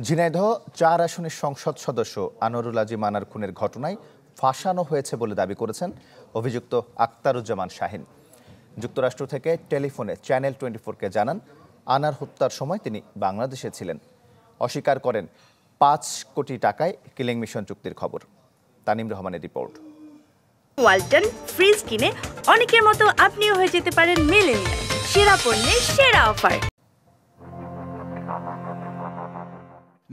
ঝিনাইদহ ৪ আসনের সংসদ সদস্য আনোয়ারুল আজিম আনার খুনের ঘটনায় ফাঁসানো হয়েছে বলে দাবি করেছেন অভিযুক্ত আক্তারুজ্জামান শাহীন। যুক্তরাষ্ট্র থেকে টেলিফোনে চ্যানেল 24-কে জানান, আনার হত্যার সময় তিনি বাংলাদেশে ছিলেন। অস্বীকার করেন ৫ কোটি টাকায় কিলিং মিশন চুক্তির খবর। তানিম রহমানের রিপোর্ট। ওয়ালটন ফ্রিজ কিনে অনেকের মতো আপনিও হয়ে যেতে পারেন মিলেনিয়াল। সেরা পণ্যের সেরা অফার।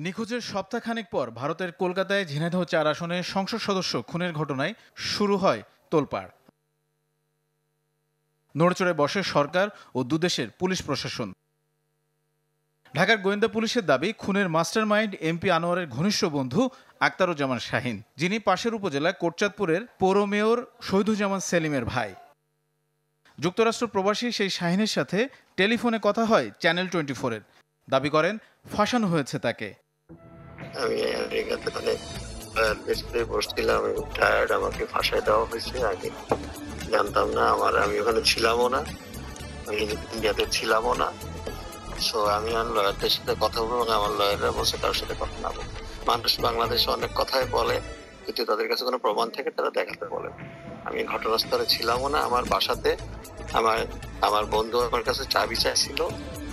নিখোঁজের সপ্তাহখানেক পর ভারতের কলকাতায় ঝিনাইদহ ৪ আসনে সংসদ সদস্য খুনের ঘটনায় শুরু হয় তোলপাড়। নড়েচড়ে বসে সরকার ও দুদেশের পুলিশ প্রশাসন। ঢাকার গোয়েন্দা পুলিশের দাবি, খুনের মাস্টারমাইন্ড এমপি আনোয়ারের ঘনিষ্ঠ বন্ধু আক্তারুজ্জামান শাহীন, যিনি পাশের উপজেলা কোটচাঁদপুরের পৌর মেয়র শহীদুজ্জামান সেলিমের ভাই। যুক্তরাষ্ট্র প্রবাসী সেই শাহীনের সাথে টেলিফোনে কথা হয় চ্যানেল 24-এর। দাবি করেন ফাঁসানো হয়েছে তাকে। আমি আমেরিকাতে বসছিলাম, টায়ার্ড, আমাকে ফাঁসায় দেওয়া হয়েছে। আগে জানতাম না, আমি ওখানে ছিলামও না, আমি ইন্ডিয়াতে ছিলামও না। সো আমি আমার লয়ারদের সাথে কথা বলবো এবং আমার লয়াররা বলছে কারোর সাথে কথা না বলবো। মানুষ বাংলাদেশে অনেক কথাই বলে, কিন্তু তাদের কাছে কোনো প্রমাণ থেকে তারা দেখাতে বলে। আমি ঘটনাস্থলে ছিলামও না। আমার বাসাতে আমার বন্ধু আমার কাছে চাবি চাইছিল,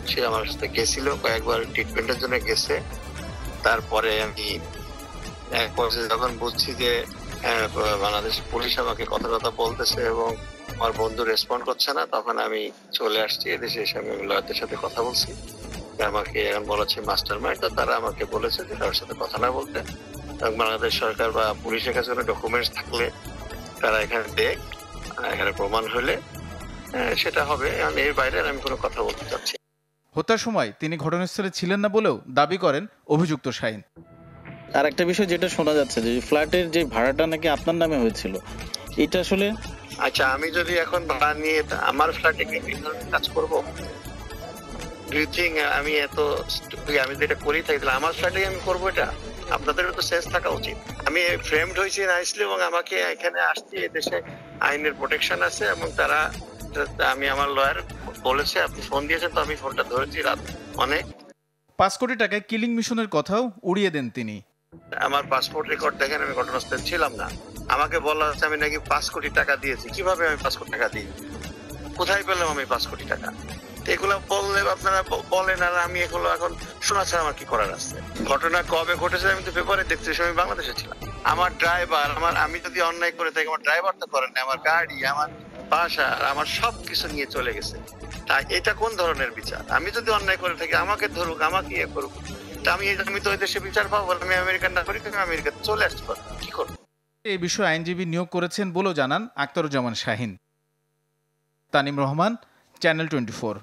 সে আমার সাথে গেছিল, কয়েকবার ট্রিটমেন্টের জন্য গেছে। তারপরে আমি এক পর্যায়ে যখন বুঝছি যে বাংলাদেশ পুলিশ আমাকে কথা বলতেছে এবং আমার বন্ধু রেসপন্ড করছে না, তখন আমি চলে আসছি এদেশে। এসে আমি লয়ারদের সাথে কথা বলছি। আমাকে এখন বলেছে মাস্টার মাইন্ড, তো তারা আমাকে বলেছে যে তার সাথে কথা না বলতে, এবং বাংলাদেশ সরকার বা পুলিশের কাছে কোনো ডকুমেন্টস থাকলে তারা এখানে দেখ, এখানে প্রমাণ হলে সেটা হবে। এর বাইরে আমি কোনো কথা বলতে চাচ্ছি। হত্যার সময় তিনি ঘটনাস্থলে ছিলেন না বলেও দাবি করেন অভিযুক্ত শাহীন। আর একটা বিষয় যেটা শোনা যাচ্ছে যে ফ্ল্যাটের যে ভাড়াটা নাকি আপনার নামে হয়েছিল, এটা আসলে আচ্ছা, আমি যদি এখন ভাড়া নিয়ে আমার ফ্ল্যাটে কাজ করবো, আমি আমি যেটা করি থাকি, তাহলে আমার ফ্ল্যাটে আমি করবো এটা? আপনাদের তো সেন্স থাকা উচিত। আমি ফ্রেমড হয়েছি নাইসলি এবং আমাকে এখানে আসছি, এদেশে আইনের প্রোটেকশন আছে এবং তারা, আমি আমার লয়ার বলেছে, আপনি ফোন দিয়েছেন, তো আমি ফোনটা ধরেছি রাত অনেক। ৫ কোটি টাকায় কিলিং মিশনের কথাও উড়িয়ে দেন তিনি। আমার পাসপোর্ট রেকর্ড দেখেন, আমি ঘটনাস্থলে ছিলাম না। আমাকে বলা হচ্ছে আমি নাকি ৫ কোটি টাকা দিয়েছি। কিভাবে আমি ৫ কোটি টাকা দিই? কোথায় পেলাম আমি 5 কোটি টাকা? এগুলো বললে আপনারা বলেন, আর আমি এগুলো এখন শোনা ছাড়া আমার কি করার আছে? ঘটনা কবে ঘটেছে আমি তো পেপারে দেখছি, আমি বাংলাদেশে ছিলাম। আমার ড্রাইভার, আমি যদি অন্যায় করে থাকি, আমার ড্রাইভার তো করেন না, আমার গাড়ি, আমার বাসা, আমার সবকিছু নিয়ে চলে গেছে। তাই এটা কোন ধরনের বিচার? আমি যদি অন্যায় করে থাকি, আমাকে ধরুক, আমাকে ইয়ে করুক। আমি তো ওই দেশে বিচার পাবো, আমি আমেরিকান নাগরিক, আমি আমেরিকাতে চলে আসতে পারবো, কি করবো? এই বিষয়ে আইনজীবী নিয়োগ করেছেন বলেও জানান আক্তারুজ্জামান শাহীন। তানিম রহমান, চ্যানেল 24।